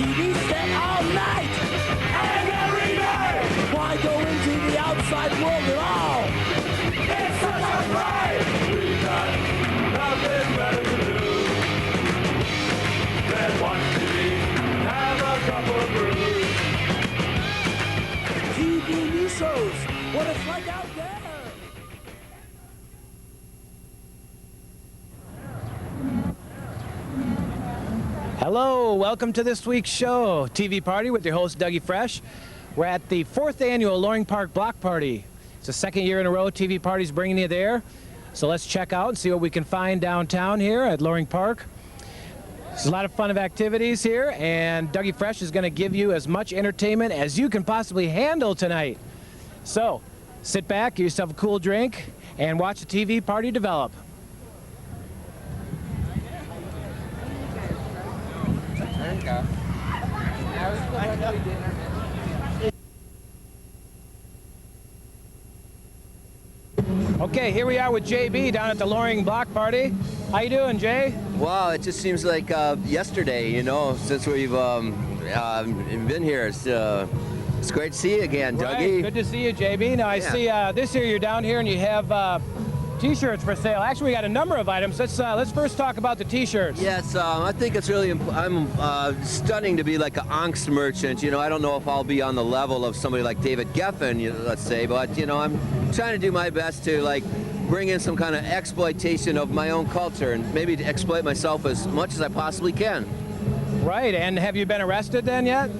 TV set all night and every day. Why go into the outside world at all? It's such a break. We've got nothing better to do than watch TV, have a couple of brews. TV news shows what it's like out there. Hello, welcome to this week's show, TV Party with your host Dougie Fresh. We're at the 4th annual Loring Park Block Party. It's the 2nd year in a row TV Party's bringing you there. So let's check out and see what we can find downtown here at Loring Park. There's a lot of fun of activities here, and Dougie Fresh is going to give you as much entertainment as you can possibly handle tonight. So sit back, get yourself a cool drink, and watch the TV Party develop. Okay, here we are with JB down at the Loring Block Party. How you doing, Jay? Wow, it just seems like yesterday, you know, since we've been here. It's great to see you again, Dougie. Right, good to see you, JB. Now, I see this year you're down here and you have T-shirts for sale. Actually, we got a number of items. Let's first talk about the T-shirts. Yes, I think it's really stunning to be like an angst merchant. You know, I don't know if I'll be on the level of somebody like David Geffen, let's say, but, you know, I'm trying to do my best to, like, bring in some kind of exploitation of my own culture and maybe to exploit myself as much as I possibly can. Right, and have you been arrested then yet?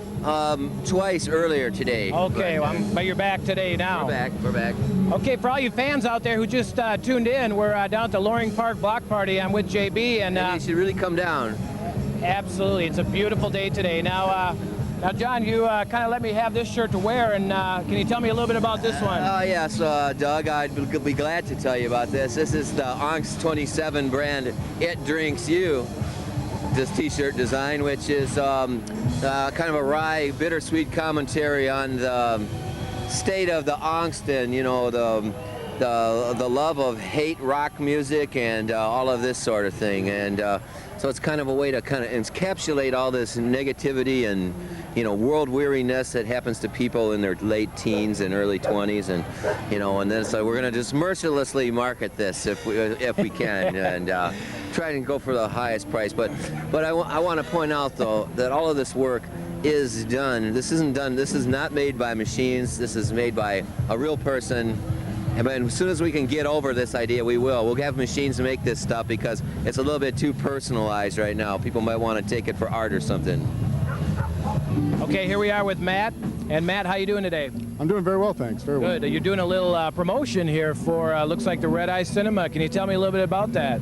Twice earlier today. Okay, but you're back today now. We're back. Okay, for all you fans out there who just tuned in, we're down at the Loring Park Block Party. I'm with JB, and you should really come down. Absolutely, it's a beautiful day today. Now, John, you kind of let me have this shirt to wear, and can you tell me a little bit about this one? Yes, Doug, I'd be glad to tell you about this. This is the Angst 27 brand, It Drinks You. This T-shirt design, which is kind of a wry, bittersweet commentary on the state of the angst and, you know, the love of hate rock music and all of this sort of thing. And so it's kind of a way to kind of encapsulate all this negativity and, you know, world weariness that happens to people in their late teens and early 20s, and, you know, and then so we're going to just mercilessly market this if we can and try and go for the highest price. But I want to point out though that all of this work is done. This is not made by machines. This is made by a real person. And as soon as we can get over this idea, we will. We'll have machines to make this stuff because it's a little bit too personalized right now. People might want to take it for art or something. Okay, here we are with Matt. And Matt, how you doing today? I'm doing very well, thanks. Very well. Good. You're doing a little promotion here for, looks like the Red Eye Cinema. Can you tell me a little bit about that?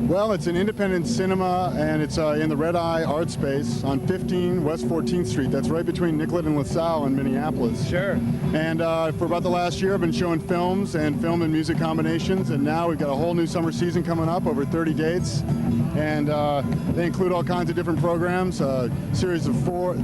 Well, it's an independent cinema, and it's in the Red Eye Art Space on 15 West 14th Street. That's right between Nicollet and LaSalle in Minneapolis. Sure. And for about the last year, I've been showing films and film and music combinations, and now we've got a whole new summer season coming up, over 30 dates. And they include all kinds of different programs, a series of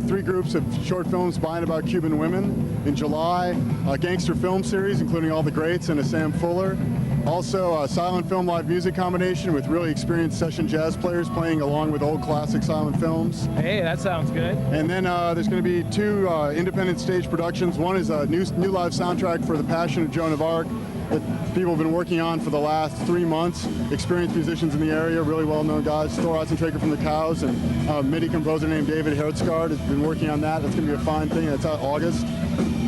three groups of short films by and about Cuban women. In July, a gangster film series, including all the greats and a Sam Fuller. Also, a silent film live music combination with really experienced session jazz players playing along with old classic silent films. Hey, that sounds good. And then there's going to be two independent stage productions. One is a new live soundtrack for The Passion of Joan of Arc that people have been working on for the last 3 months. Experienced musicians in the area, really well-known guys. Thor Otzentraker from the Cows and a MIDI composer named David Hertzgaard has been working on that. That's going to be a fine thing. That's out August.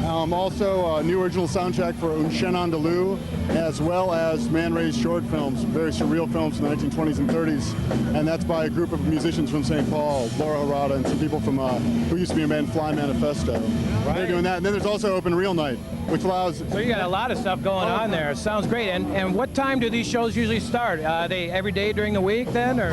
Also, a new original soundtrack for Un Chien Andalou, as well as man-raised short films, very surreal films from the 1920s and 30s, and that's by a group of musicians from St. Paul, Laura Harada and some people from who used to be in band Fly Manifesto. Right. They're doing that. And then there's also Open Reel Night, which allows... So you got a lot of stuff going on there. Sounds great. And what time do these shows usually start? Are they every day during the week then, or?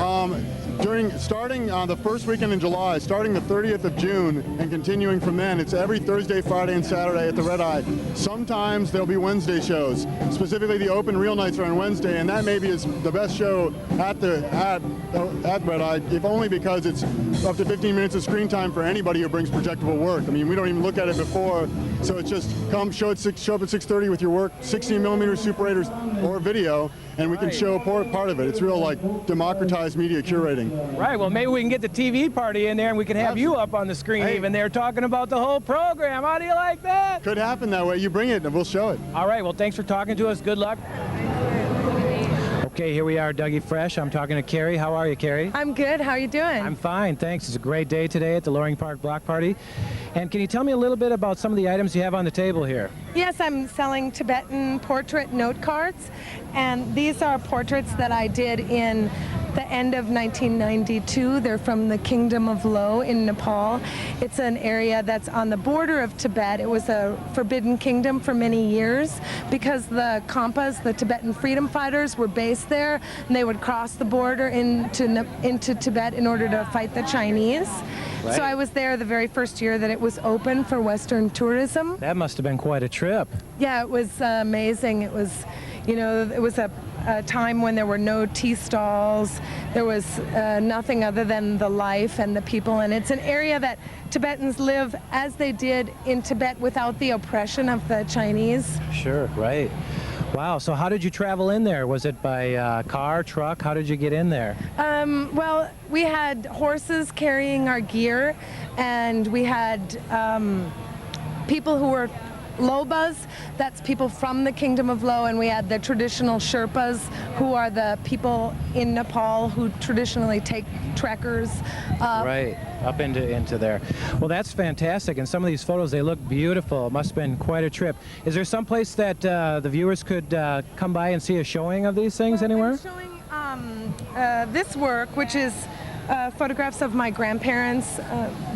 Starting on the first weekend in July, starting the 30th of June, and continuing from then, it's every Thursday, Friday, and Saturday at the Red Eye. Sometimes there'll be Wednesday shows. Specifically, the Open Reel Nights are on Wednesday, and that maybe is the best show at Red Eye, if only because it's up to 15 minutes of screen time for anybody who brings projectable work. I mean, we don't even look at it before, so it's just come show up at 6:30 with your work, 16mm Super 8 or video, and we can show part of it. It's real like democratized media curating. Right, well maybe we can get the TV party in there and we can have you up on the screen even there talking about the whole program. How do you like that? Could happen that way. You bring it and we'll show it. All right, well thanks for talking to us. Good luck. Okay, here we are, Dougie Fresh. I'm talking to Carrie. How are you, Carrie? I'm good. How are you doing? I'm fine, thanks. It's a great day today at the Loring Park Block Party. And can you tell me a little bit about some of the items you have on the table here? Yes, I'm selling Tibetan portrait note cards, and these are portraits that I did in the end of 1992. They're from the Kingdom of Lo in Nepal. It's an area that's on the border of Tibet. It was a forbidden kingdom for many years because the Khampas, the Tibetan freedom fighters, were based there, and they would cross the border into Tibet in order to fight the Chinese. Right. So I was there the very first year that it was open for Western tourism. That must have been quite a trip. Yeah, it was amazing. It was, you know, it was a time when there were no tea stalls. There was nothing other than the life and the people. And it's an area that Tibetans live as they did in Tibet without the oppression of the Chinese. Sure, right. Wow, so how did you travel in there? Was it by car, truck? How did you get in there? Well, we had horses carrying our gear, and we had people who were Lobas, that's people from the Kingdom of Lo, and we had the traditional Sherpas, who are the people in Nepal who traditionally take trekkers up. Right, up into there. Well, that's fantastic, and some of these photos, they look beautiful. It must have been quite a trip. Is there some place that the viewers could come by and see a showing of these things anywhere? I'm showing this work, which is photographs of my grandparents.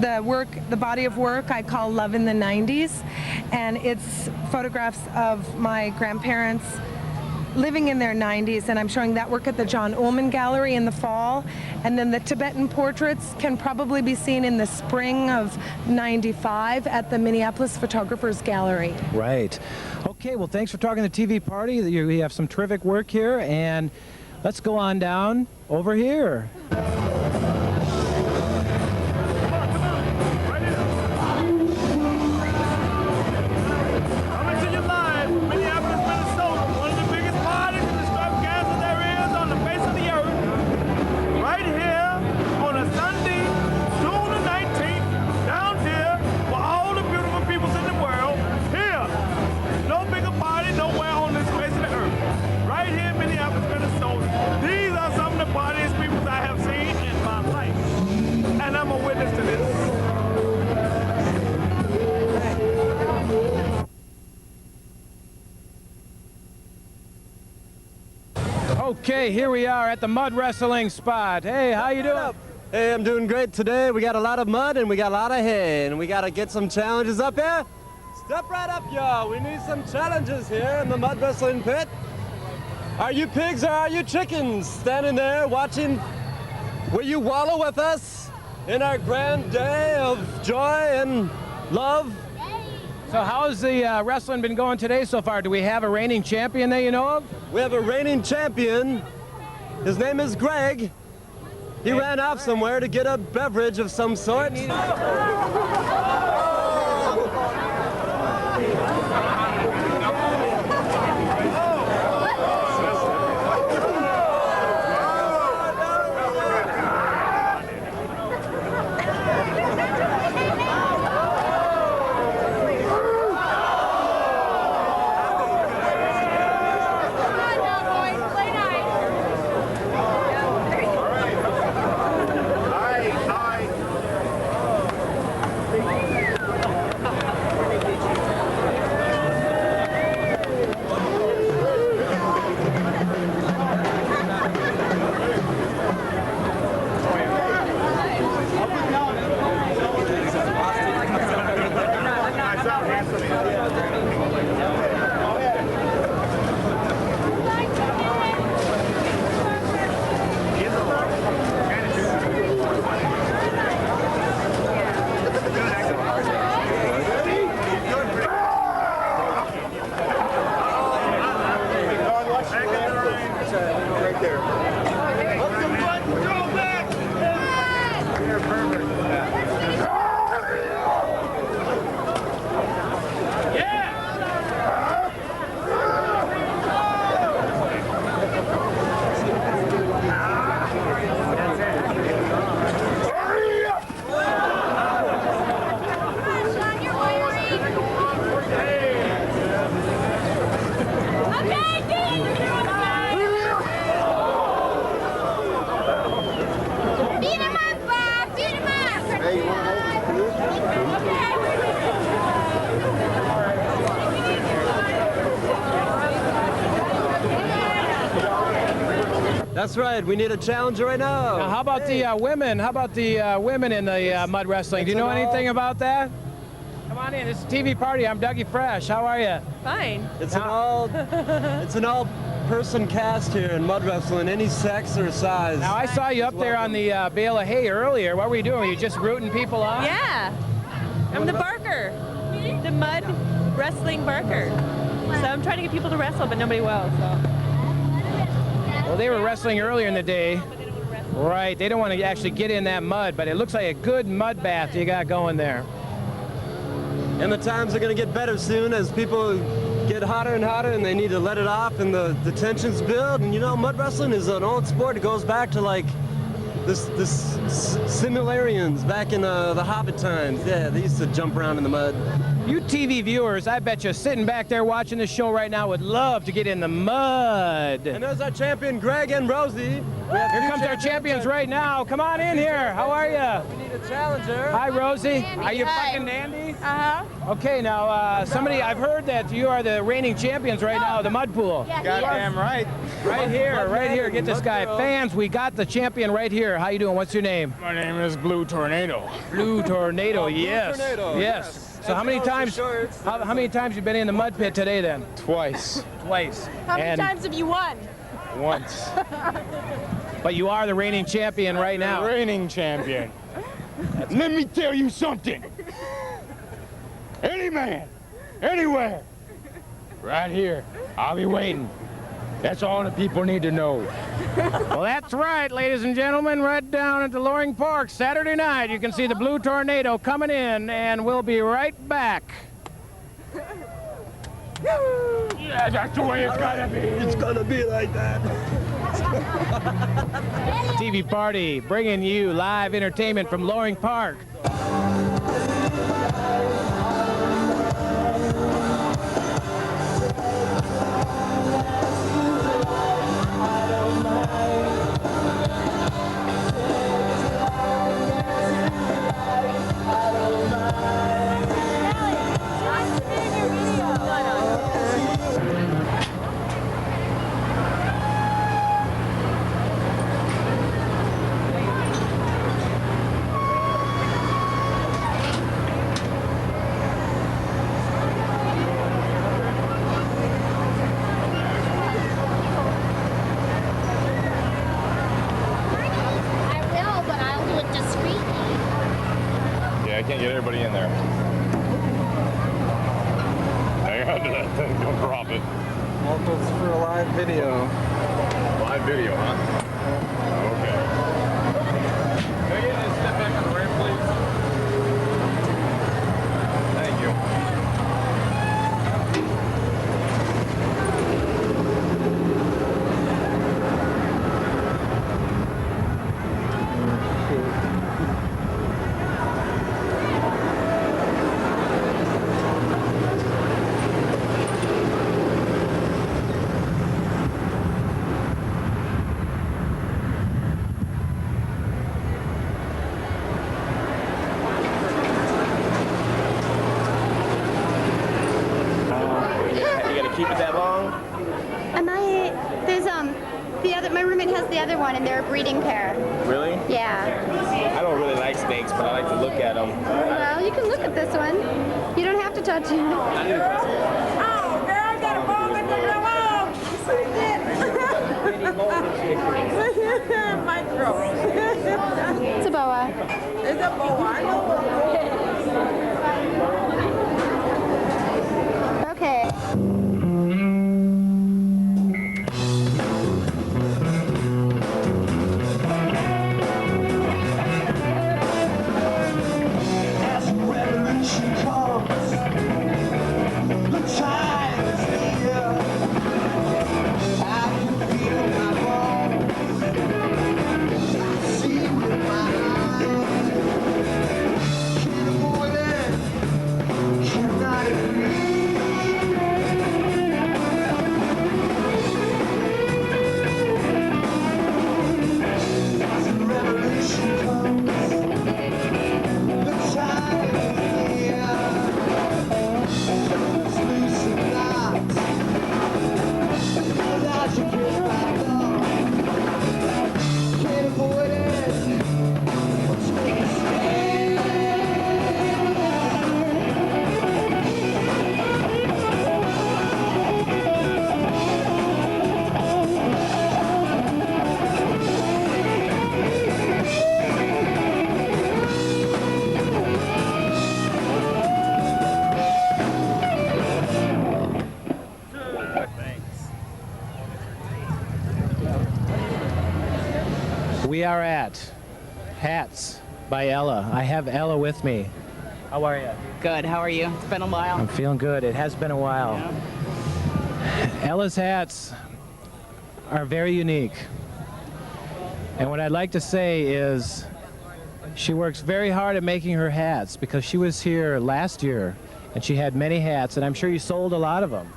The body of work I call Love in the 90s, and it's photographs of my grandparents living in their 90s, and I'm showing that work at the John Ullman Gallery in the fall, and then the Tibetan portraits can probably be seen in the spring of '95 at the Minneapolis Photographers Gallery. Right. Okay, well, thanks for talking to TV Party. We have some terrific work here, and let's go on down over here. Okay, here we are at the mud wrestling spot. Hey, how you doing? Hey, I'm doing great today. We got a lot of mud and we got a lot of hay, and we got to get some challenges up here. Step right up, y'all. We need some challenges here in the mud wrestling pit. Are you pigs or are you chickens standing there watching? Will you wallow with us in our grand day of joy and love? So how's the wrestling been going today so far? Do we have a reigning champion that you know of? We have a reigning champion. His name is Greg. He ran off somewhere to get a beverage of some sort. That's right. We need a challenger right now. Now, how about the women? How about the women in the mud wrestling? Do you know anything about that? Come on in. It's a TV party. I'm Dougie Fresh. How are you? Fine. It's an all-person cast here in mud wrestling, any sex or size. Now, I saw you up there on the bale of hay earlier. What were you doing? Were you just rooting people on? Yeah. I'm the barker. The mud wrestling barker. So I'm trying to get people to wrestle, but nobody will. So. Well, they were wrestling earlier in the day. Right. They don't want to actually get in that mud, but it looks like a good mud bath you got going there. And the times are going to get better soon as people get hotter and hotter and they need to let it off and the tensions build. And you know, mud wrestling is an old sport. It goes back to like this Similarians back in the Hobbit times. Yeah, they used to jump around in the mud. You TV viewers, I bet you sitting back there watching the show right now would love to get in the mud. And there's our champion, Greg and Rosie. Here comes our champions right now. Come on in here. How are you? We need a challenger. Hi, Rosie. Dandy, Are you hi. fucking dandy? Uh-huh. Okay, now, I've heard that you are the reigning champions right now of the mud pool. Yeah, Goddamn right. Right here. Get this guy. Fans, we got the champion right here. How you doing? What's your name? My name is Blue Tornado. Blue Tornado, yes. Tornado, Yes. So how many Those are times? shorts. How many times you been in the mud pit today then? Twice. Twice. How many And- times have you won? Once. But you are the reigning champion right now. Reigning champion. Let me tell you something. Any man, anywhere, right here, I'll be waiting. That's all the people need to know. Well, that's right, ladies and gentlemen. Right down at the Loring Park, Saturday night, you can see the Blue Tornado coming in, and we'll be right back. Yeah, that's the way it's gotta be. It's gonna be like that. TV Party, bringing you live entertainment from Loring Park. I will, but I'll do it discreetly. Yeah, I can't get everybody in there. Hang on to that thing, don't drop it. Welcome for a live video. Live video, huh? Okay. Can I get this step back on the ramp, please? Thank you. You gotta keep it that long? My roommate has the other one, and they're a breeding pair. Really? Yeah. I don't really like snakes, but I like to look at them. Well, you can look at this one. You don't have to touch it. Oh, girl, got a ball in the wall. My throat. It's a boa. It's a boa. I know. Okay. We are at Hats by Ella. I have Ella with me. How are you? Good. How are you? It's been a while. I'm feeling good. It has been a while. Yeah. Ella's hats are very unique. And what I'd like to say is she works very hard at making her hats because she was here last year and she had many hats, and I'm sure you sold a lot of them.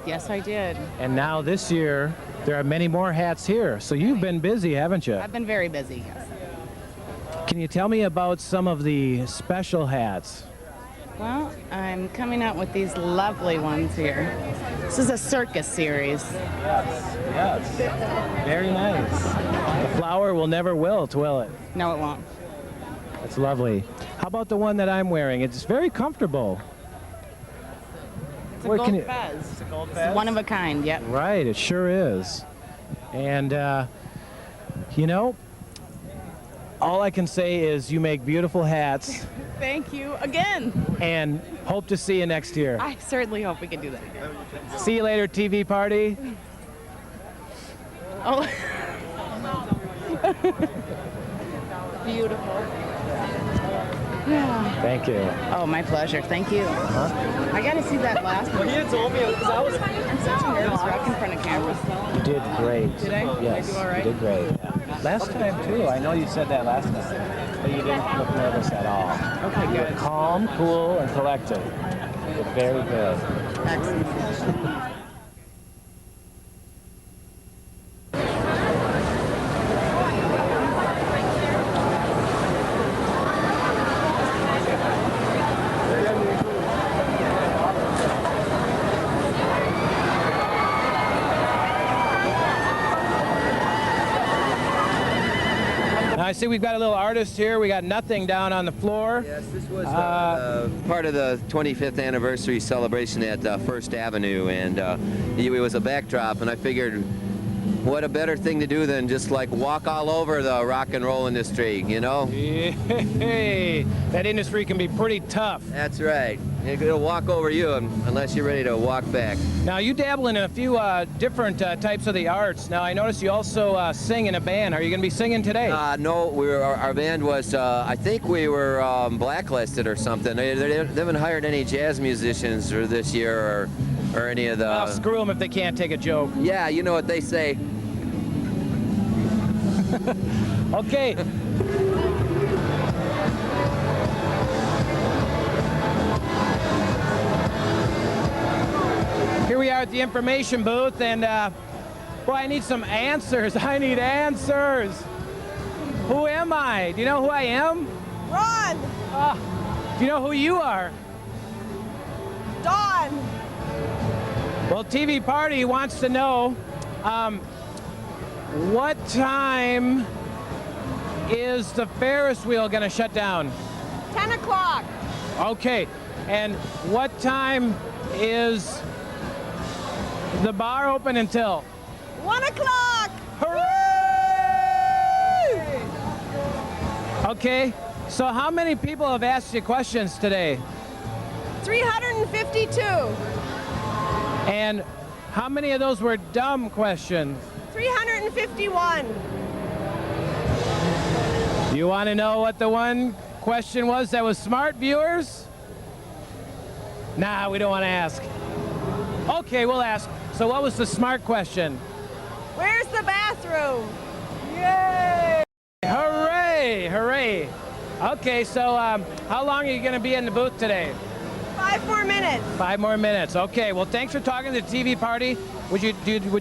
Yes, I did. And now this year, there are many more hats here. So you've been busy, haven't you? I've been very busy. Yes. Can you tell me about some of the special hats? Well, I'm coming out with these lovely ones here. This is a circus series. Yes. Very nice. The flower will never wilt, will it? No, it won't. That's lovely. How about the one that I'm wearing? It's very comfortable. It's a Where gold can you- fez. It's a gold It's fez? one of a kind, yep. Right, it sure is. And, you know, all I can say is you make beautiful hats Thank you again. and hope to see you next year. I certainly hope we can do that again. See you later, TV party. Oh. Beautiful. Yeah. Thank you. Oh, my pleasure. Thank you. I got to see that last one. He had told me because I was. I'm such a nervous wreck in front of cameras. You did great. Did I? Yes, Did I do all right? you did great. Last time, too. I know you said that last time, but you didn't look nervous at all. Okay, You were good. calm, cool, and collected. You're very good. Excellent. Now, I see we've got a little artist here. We got nothing down on the floor. Yes, this was part of the 25th anniversary celebration at First Avenue, and it was a backdrop, and I figured what a better thing to do than just like walk all over the rock and roll industry, you know? Hey, that industry can be pretty tough. That's right. It'll walk over you unless you're ready to walk back. Now, you dabble in a few different types of the arts. Now, I noticed you also sing in a band. Are you going to be singing today? No, our band was, I think we were blacklisted or something. They haven't hired any jazz musicians or this year or any of the... Well, screw them if they can't take a joke. Yeah, you know what they say. Okay. Here we are at the information booth, and boy, I need some answers. I need answers. Who am I? Do you know who I am? Ron! Do you know who you are? Dawn! Well, TV Party wants to know what time is the Ferris wheel going to shut down? 10 o'clock! Okay, and what time is the bar open until? 1 o'clock! Hooray! Okay, so how many people have asked you questions today? 352! And how many of those were dumb questions? 351! Do you want to know what the one question was that was smart, viewers? Nah, we don't want to ask. Okay, we'll ask. So what was the smart question? Where's the bathroom? Yay! Hooray! Hooray! Okay, so how long are you going to be in the booth today? 5 more minutes. 5 more minutes. Okay, well, thanks for talking to the TV Party. Would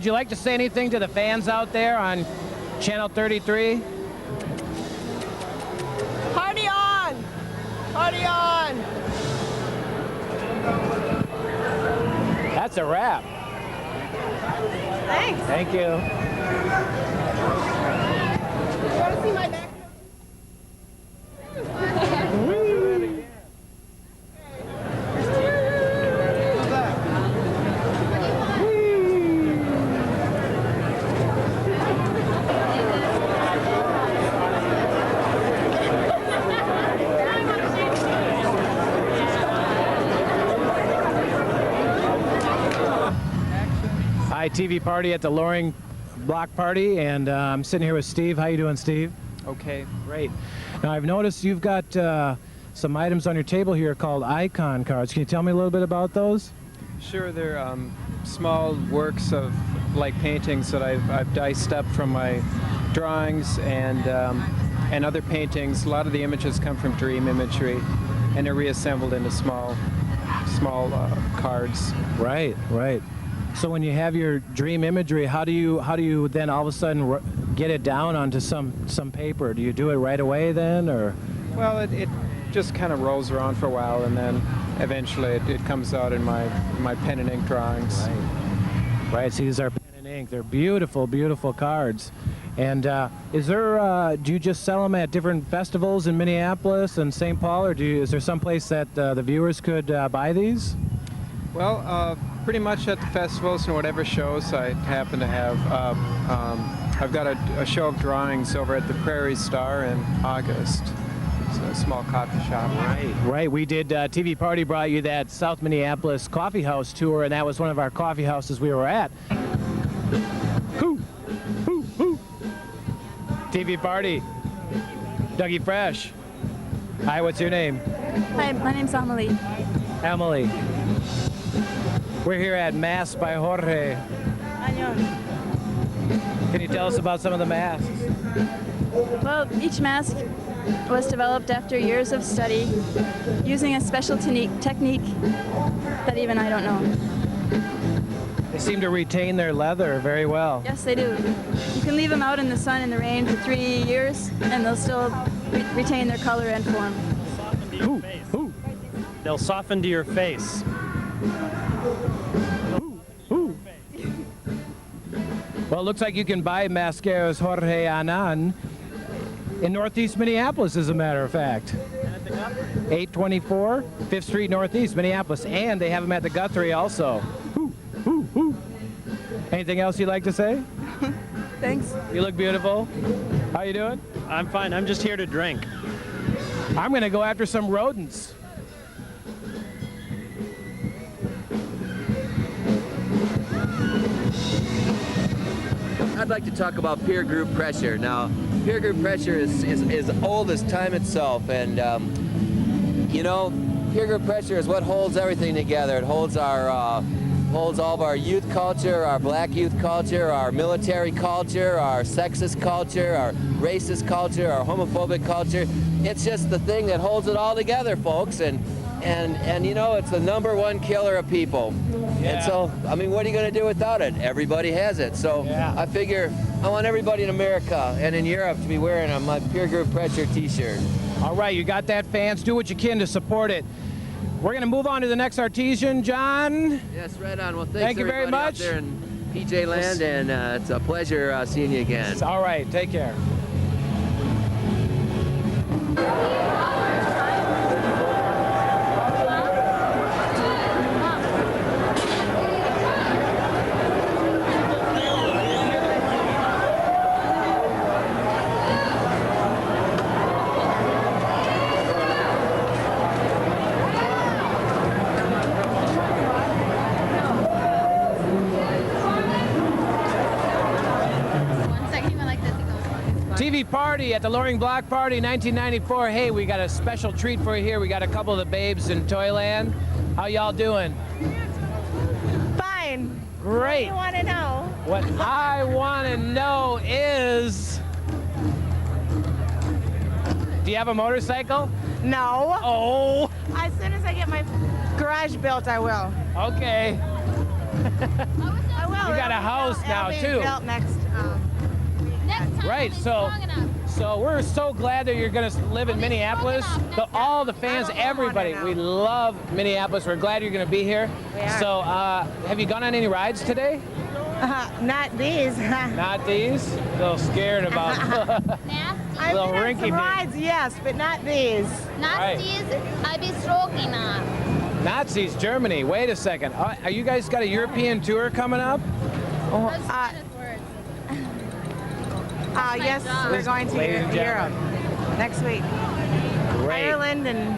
you like to say anything to the fans out there on Channel 33? Party on! Party on! That's a wrap. Thanks. Thank you. You want to see my back? Hi, TV Party at the Loring Block Party, and I'm sitting here with Steve. How you doing, Steve? Okay, great. Now I've noticed you've got some items on your table here called icon cards. Can you tell me a little bit about those? Sure, they're small works of like paintings that I've diced up from my drawings and other paintings. A lot of the images come from dream imagery, and they're reassembled into small cards. Right, right. So when you have your dream imagery, how do you then all of a sudden get it down onto some paper? Do you do it right away then, or? Well, it just kind of rolls around for a while, and then eventually it comes out in my pen and ink drawings. Right. Right. See, these are pen and ink. They're beautiful, beautiful cards. And is there? Do you just sell them at different festivals in Minneapolis and St. Paul, or is there some place that the viewers could buy these? Well, pretty much at the festivals and whatever shows I happen to have. I've got a show of drawings over at the Prairie Star in August. It's a small coffee shop. Right, right. We did, TV Party brought you that South Minneapolis coffee house tour, and that was one of our coffee houses we were at. Hoo, hoo, hoo. TV Party. Dougie Fresh. Hi, what's your name? Hi, my name's Emily. Emily. We're here at Masks by Jorge. Can you tell us about some of the masks? Well, each mask was developed after years of study using a special technique that even I don't know. They seem to retain their leather very well. Yes, they do. You can leave them out in the sun in the rain for 3 years and they'll still retain their color and form. They'll soften to your face. Well, it looks like you can buy Mascaras Jorge Anan in Northeast Minneapolis, as a matter of fact. 824 5th Street Northeast, Minneapolis. And they have them at the Guthrie also. Anything else you'd like to say? Thanks. You look beautiful. How you doing? I'm fine. I'm just here to drink. I'm going to go after some rodents. I'd like to talk about peer group pressure. Now, peer group pressure is old as time itself, and you know, peer group pressure is what holds everything together. It holds holds all of our youth culture, our black youth culture, our military culture, our sexist culture, our racist culture, our homophobic culture. It's just the thing that holds it all together, folks, and you know, it's the #1 killer of people. Yeah. And so, I mean, what are you going to do without it? Everybody has it. So yeah. I figure I want everybody in America and in Europe to be wearing my peer group pressure t-shirt. All right, you got that, fans. Do what you can to support it. We're going to move on to the next artesian, John. Yes, right on. Well, thank you very much. Out there in PJ Land, and it's a pleasure seeing you again. All right, take care. TV Party at the Loring Block Party 1994. Hey, we got a special treat for you here. We got a couple of the babes in Toyland. How y'all doing? Fine. Great. What do you want to know? What I want to know is, do you have a motorcycle? No. Oh. As soon as I get my garage built, I will. Okay. I will. You got a house now, too. Built next time. Right, so we're so glad that you're going to live in Minneapolis. All the fans, everybody, we love Minneapolis. We're glad you're going to be here. So have you gone on any rides today? Not these. Not these? A little scared about I've little been on rinky some rides, yes, but not these. Right. I'll be stroking up. Nazis, Germany. Wait a second. Are you guys got a European tour coming up? Yes, we're going to Europe next week. Great. Ireland, and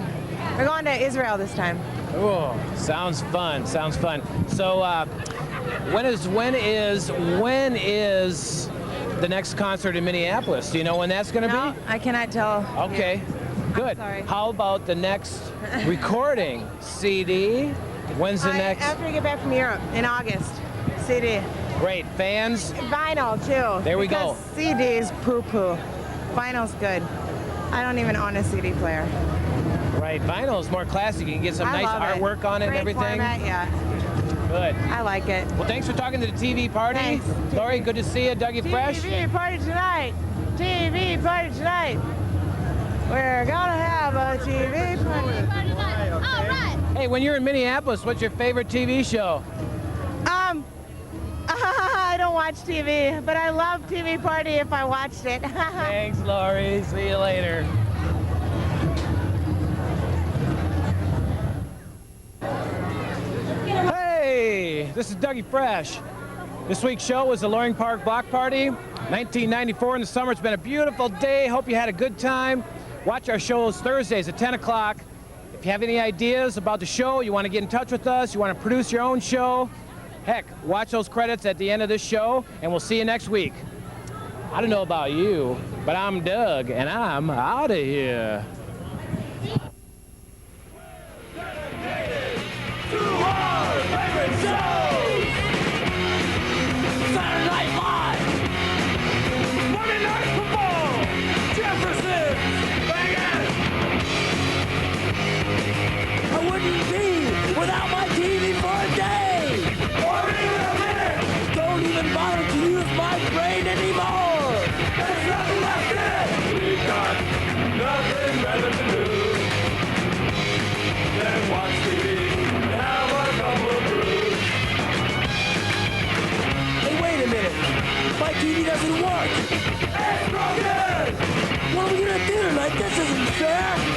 we're going to Israel this time. Oh, sounds fun. Sounds fun. So, when is the next concert in Minneapolis? Do you know when that's going to No, be? I cannot tell. Okay, good. sorry. How about the next recording? CD? When's the next? After we get back from Europe in August. CD. Great. Fans? Vinyl too. There we go. Because CD's poo-poo. Vinyl's good. I don't even own a CD player. Right. Vinyl is more classic. You can get some I nice love it. artwork on it and Great everything. Format, yeah. Good. I like it. Well, thanks for talking to the TV party. Thanks. Lori, good to see you. Dougie Fresh. TV party tonight. TV party tonight. We're gonna have a TV party. All right. Hey, when you're in Minneapolis, what's your favorite TV show? I don't watch TV, but I love TV party if I watched it. Thanks, Lori. See you later. Hey, this is Dougie Fresh. This week's show was the Loring Park Block Party, 1994 in the summer. It's been a beautiful day. Hope you had a good time. Watch our shows Thursdays at 10 o'clock. If you have any ideas about the show, you want to get in touch with us, you want to produce your own show, heck, watch those credits at the end of this show, and we'll see you next week. I don't know about you, but I'm Doug, and I'm out of here. Favorite shows! Saturday Night Live! Monday Night Football! Jefferson! Vegas! I wouldn't be without my TV for a day! Or even a minute! Don't even bother to use my brain anymore! There's nothing left in it! We've got nothing better to do than watch TV. My TV doesn't work! It's broken! What are we gonna do tonight? This isn't fair!